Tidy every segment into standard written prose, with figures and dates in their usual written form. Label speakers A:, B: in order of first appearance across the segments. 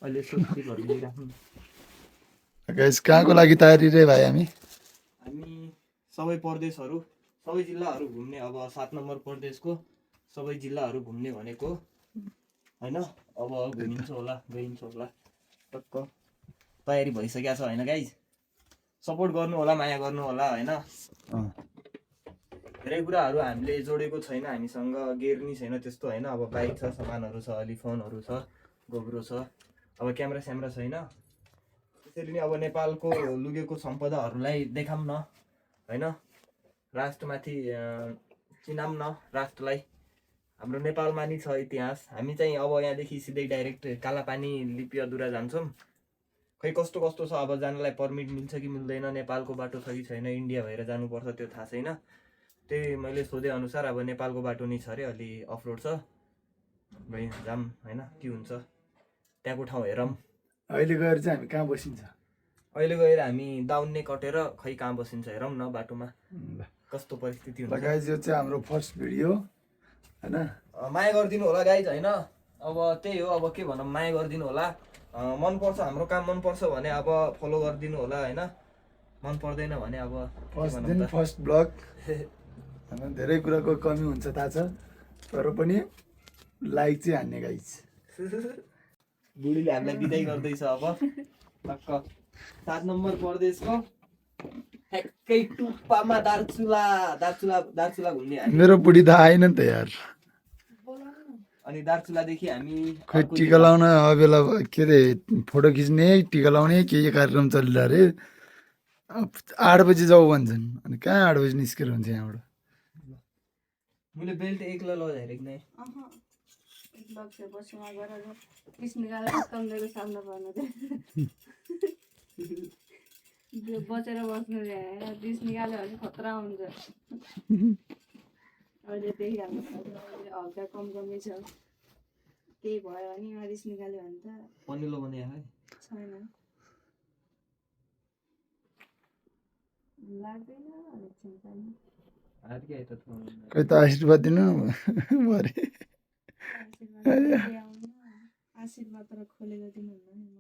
A: अहिले सुटहरू लिइराख्नु।
B: गाइस कहाँको लागि तयारी रे भाइ हामी
A: सबै प्रदेशहरू सबै जिल्लाहरू घुम्ने, अब 7 नम्बर प्रदेशको सबै जिल्लाहरू घुम्ने भनेको होइन। अब गइन्छ होला टक्क तयारी भइसकेको छ होइन गाइज। सपोर्ट गर्नु होला, माया गर्नु होला होइन। धेरै कुराहरू हामीले जोडेको छैन, हामीसँग गेयर नि छैन त्यस्तो होइन। अब बाइक छ, सामानहरू छ, अलि फोनहरू छ, गोब्रो छ, अब क्यामेरा स्यामेरा छैन। त्यसरी नै अब नेपालको लुगेको सम्पदाहरूलाई देखाऊँ न होइन, राष्ट्रमाथि चिनाऊँ न राष्ट्रलाई। हाम्रो नेपालमा नि छ इतिहास। हामी चाहिँ अब यहाँदेखि सिधै डाइरेक्ट कालापानी लिपिअदुरा जान्छौँ। खै कस्तो कस्तो छ, अब जानलाई पर्मिट मिल्छ कि मिल्दैन, नेपालको बाटो छ कि छैन, इन्डिया भएर जानुपर्छ त्यो थाहा छैन। त्यही मैले सोधे अनुसार अब नेपालको बाटो नि छ अरे, अलि अफरोड छ। जाम होइन, के हुन्छ त्यहाँको ठाउँ हेरौँ।
B: अहिले गएर चाहिँ हामी कहाँ बसिन्छ?
A: अहिले गएर हामी दाउन्ने कटेर खै कहाँ बसिन्छ हेरौँ न बाटोमा कस्तो परिस्थिति हुन्छ।
B: गाइज यो चाहिँ हाम्रो फर्स्ट भिडियो होइन।
A: माया गरिदिनु होला गाइज होइन। अब त्यही हो, अब के भनौँ, माया गरिदिनु होला। मनपर्छ हाम्रो काम, मनपर्छ भने अब फलो गरिदिनु होला होइन। मन पर्दैन भने अब
B: फर्स्ट दिन फर्स्ट ब्लग होइन। धेरै कुराको कमी हुन्छ थाहा छ, तर पनि लाइक चाहिँ हान्ने गाइज।
A: बुढीले हामीलाई बिदाई गर्दैछ अब टक्क 7 नम्बर प्रदेशको ठ्याक्कै टुप्पामा दार्चुला घुम्ने हामी।
B: मेरो बुढी त आएन नि त यार।
A: अनि दार्चुलादेखि हामी
B: खै टिका लाउन बेला के अरे फोटो खिच्ने टिका लाउने के कार्यक्रम चलिरहेको अरे। 8 बजी जाऊ भन्छन्, अनि कहाँ 8 बजी निस्केर हुन्छ यहाँबाट?
A: मैले बेल्ट एक्लै लगाइरहेको नै
C: बचेर बस्नु डिस निकाल्यो भने खतरा हुन्छ। अहिले देखिहाल्नु हल्का कमी छ, केही भयो भने डिस निकाल्यो भने त
A: पनिलो बनाए है
C: छैन, लाग्दैन अलिक चिन्ता नि।
B: खै त आशीर्वाद दिनु भरे।
C: आशीर्वाद तर खोलेर दिनु हुन्न नि,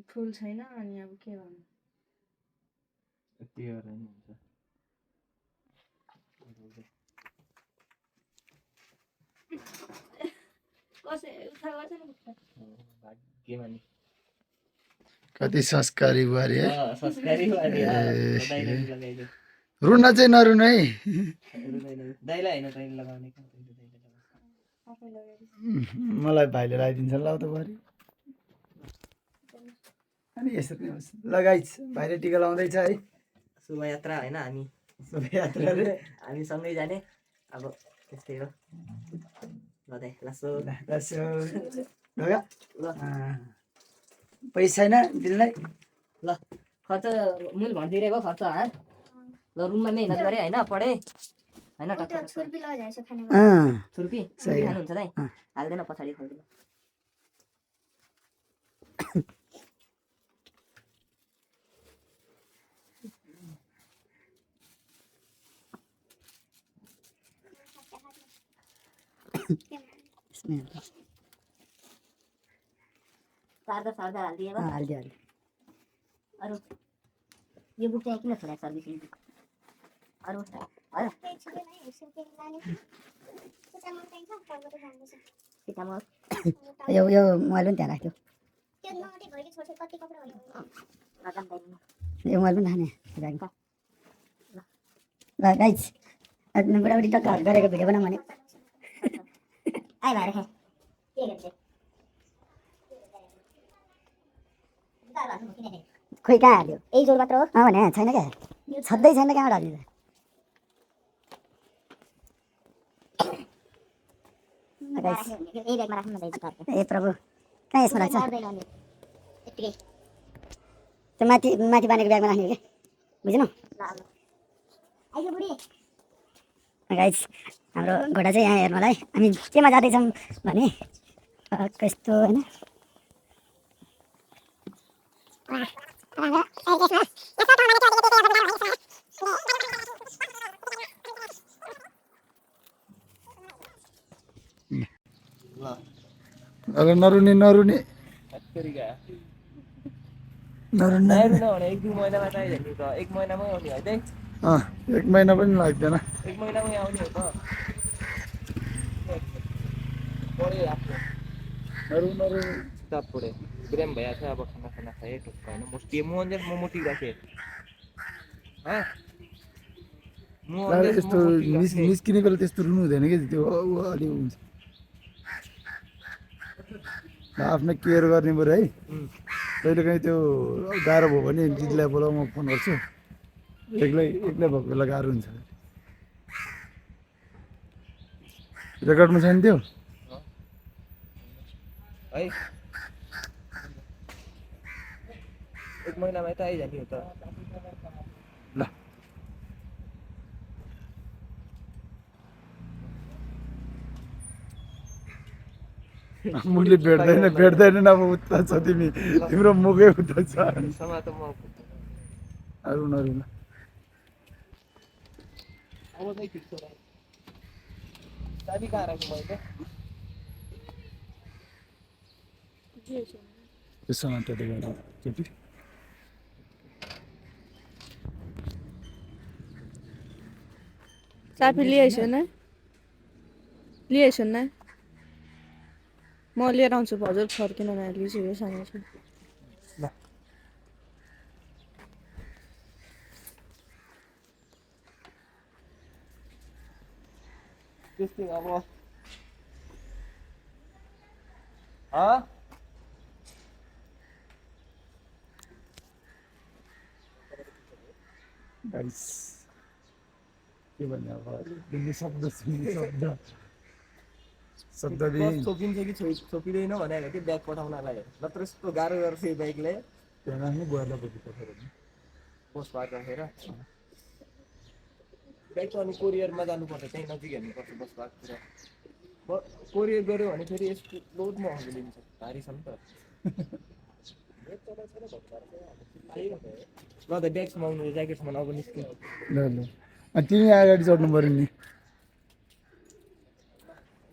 C: फुल छैन अनि अब के भन्नु।
B: कति संस्कारी बुहारी है। रुन चाहिँ नरुन है। मलाई भाइले लगाइदिन्छ ल त बुहारी। अनि यसरी नै होस् ल गाइज, भाइले टिका लाउँदैछ है।
A: शोभायात्रा होइन, हामी शोभायात्राले हामी सँगै जाने। अब त्यस्तै हो ल दाइ, लासो
B: पैसा छैन दिनलाई।
A: ल खर्च मैले भनिदिइरहेको खर्च ल रुममा मेहनत गरेँ होइन, पढेँ होइन। छुर्पी खानुहुन्छ दाइ? हाल्दैन, पछाडि खोल्दैन। सार्दा हालिदिएको अरू यो बुक चाहिँ किन छोडेको सर्भिसिङ अरू
D: यो मोबाइल पनि त्यहाँ राख्थ्यो, यो मोबाइल पनि राख्ने ल गाइज। बुढाबुढी टक्क गरेको भिडियो बनाऊँ भने आइ भएर खोइ कहाँ हाल्यो? यही जोर मात्र हो भने छैन क्या, छँदै छैन, कहाँबाट हाल्यो? ए प्रभु, कहाँ यसमा राख्छ? त्यो माथि बानेको ब्यागमा राख्ने क्या, बुझ्नु गाइज। हाम्रो घोडा चाहिँ यहाँ हेर्नुलाई हामी केमा जाँदैछौँ भने कस्तो होइन।
B: अरे नरुने नरुने
A: हत्तेरिका
B: नरुने
A: नहेर्नु भने 1-2 महिनामा चाहिँ हेर्नु त 1 महिनामै आउने है त
B: अँ 1 महिना पनि लाग्दैन
A: 1 महिनामै आउने हो त पढे आफ्नो
B: नरु नरु
A: किताब पढे प्रेम भइया छ अब खाना खाना खाए टुक्क हैन मोस्टी मोहन जस मोमोटी राखे ह मोहन जस
B: यस्तो
A: मोमोटी राखे
B: निस्किने बेला त्यस्तो रुनु हुँदैन कि त्यो अलि हुन्छ आफ्नो केयर गर्ने पऱ्यो है कहिले काहीँ त्यो गाह्रो भयो भने दिदीलाई बोलाऊ म फोन गर्छु एक्लै भएको बेला गाह्रो हुन्छ रेकर्डमा छैन त्यो
A: है 1 महिनामै त आइजाने हो त
B: ल मुखले भेट्दैन अब उता छ तिम्रो मुखै उता छ
A: समात म
B: अरू नरु ल
A: अब चाहिँ ठिक छ चाबी कहाँ राख्नु मैले
B: त्यसो मात्र केटी
C: चाबी लिएछन् लिएछन् न म लिएर आउँछु हजुर फर्किन नलिन्छु यो सानो छ
A: ल त्यस्तै अब
B: गाइस के भन्ने अब दिल्ली शब्द सुन्ने शब्द
A: बस छोपिन्छ कि छोपिँदैन भनेको कि ब्याग पठाउनलाई नत्र यस्तो गाह्रो गर्छ यो ब्यागले
B: त्यहाँ राख्नु बुहारलाई बोकी पठाएर
A: बस बार राखेर ब्याग त अनि कोरियरमा जानुपर्छ त्यहीँ नजिक हेर्नुपर्छ बस बारतिर कोरियर गऱ्यो भने फेरि यस्तो लोड महँगो लिन्छ भारी छ नि त ल त ब्याग समाउनु ज्याकेट समाउनु अब निस्क्यो
B: ल अनि तिमी अगाडि चढ्नु पऱ्यो नि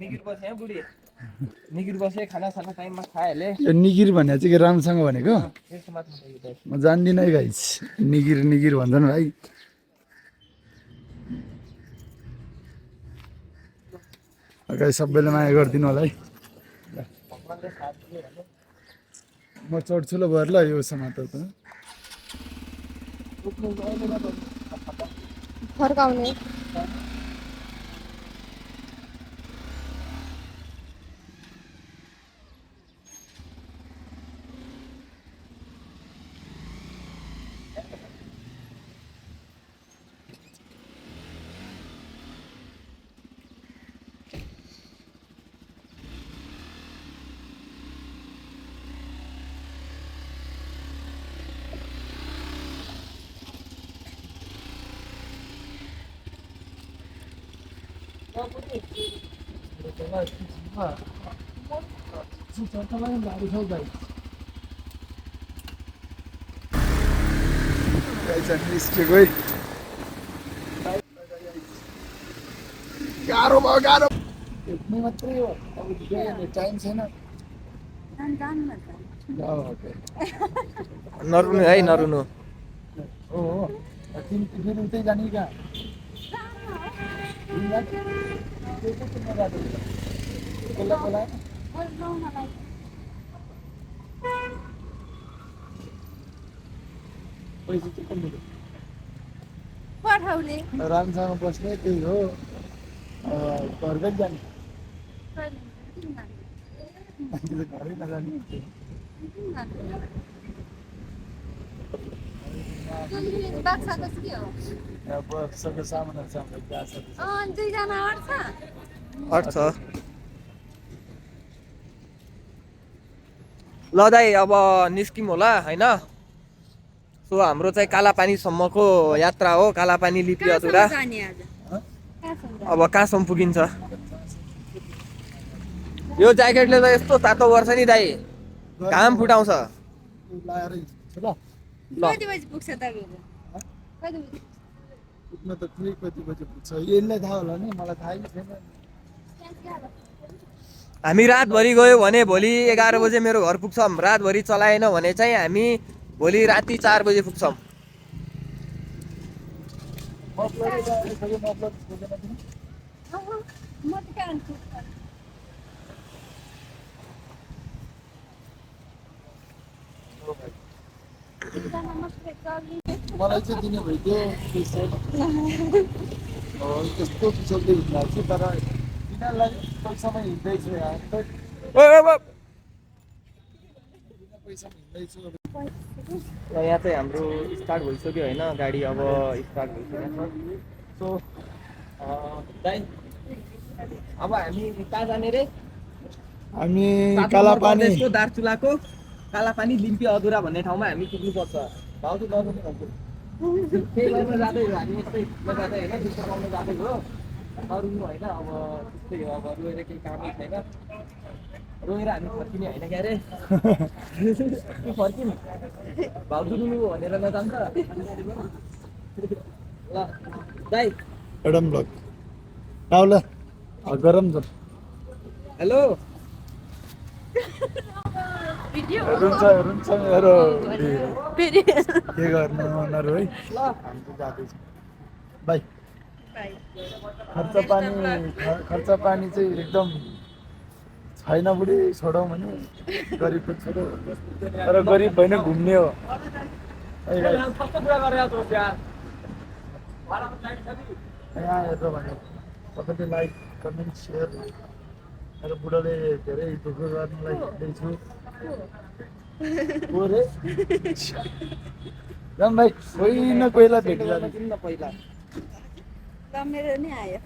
A: निगिर बस्यो यहाँ बुढी निगिर बस्यो खाना साना टाइममा खाइहाले
B: यो निगिर भनेको चाहिँ के राम्रोसँग भनेको
A: यसको माथि
B: म जान्दिनँ है गाइस निगिर भन्छन् भाइ गाइस सबैले माया गरिदिनु होला है
A: भगवानले साथ दियो भने
B: म चढ्छु ल भएर ल यो समात त
C: फर्काउने
B: निस्केको है गाह्रो भयो गाह्रो हेर्नु मात्रै हो अब टाइम छैन
A: नरुनु है नरुनु
B: हो तिमी फेरि उतै जाने कहाँ पैसा चाहिँ कति
C: पठाउने
B: राम्रोसँग बस्ने त्यही हो घरकै जाने घरै नजाने बक्सको सामानहरू छ हाम्रो ग्यास
A: अट्छ ल दाइ अब निस्किम होला होइन सो हाम्रो चाहिँ कालापानीसम्मको यात्रा हो कालापानी लिपि अधुरा अब कहाँसम्म पुगिन्छ यो ज्याकेटले त यस्तो तातो गर्छ नि दाइ घाम फुटाउँछ ल
C: कति बजी पुग्छ तपाईँको कति बजी
B: पुग्न त कति बजी पुग्छ यसलाई थाहा होला नि मलाई थाहै छैन
A: हामी रातभरि गयो भने भोलि 11 बजे मेरो घर पुग्छौँ। रातभरि चलाएन भने चाहिँ हामी भोलि राति 4 बजे पुग्छौँ।
B: मलाई चाहिँ दिने भइदियो त्यस्तो पिछल्दै हिँड्दा छु तर तिनीहरूलाई पैसामा हिँड्दैछु पैसामा हिँड्दैछु।
A: यहाँ चाहिँ हाम्रो स्टार्ट भइसक्यो होइन, गाडी अब स्टार्ट भइसकेको छ। सो दाइ अब हामी कहाँ जाने रे?
B: हामी
A: 7
B: कालापानी
A: प्रदेशको दार्चुलाको कालापानी लिम्पी अधुरा भन्ने ठाउँमा हामी पुग्नुपर्छ। भाउजू गर्नु भन्छु त्यही भएर जाँदै हो हामी, यस्तै जाँदै होइन, दुःख पाउनु जाँदै हो। अरू होइन अब त्यस्तै हो, अब रोएर केही कामै छैन। रोएर हामी फर्किने होइन क्या अरे फर्किनु भाउजू रुनु भनेर नजान्छ ल दाइ।
B: एडम ब्लक आउला गरम छ।
A: हेलो
B: रुन्छ मेरो के गर्नु उनीहरू है। हामी चाहिँ जाँदैछौँ बाई। खर्च पानी चाहिँ एकदम छैन बुढी, छोडौँ भने गरिबको छोडो, तर गरिब होइन घुम्ने हो। यहाँ हेर्नु भने तपाईँले लाइक कमेन्ट सेयर, मेरो बुढोले धेरै दुःख गर्नुलाई हिँड्दैछु। राम भाइ कोही न कोहीलाई भेट्ला
A: पहिला
C: मेरो नि आयो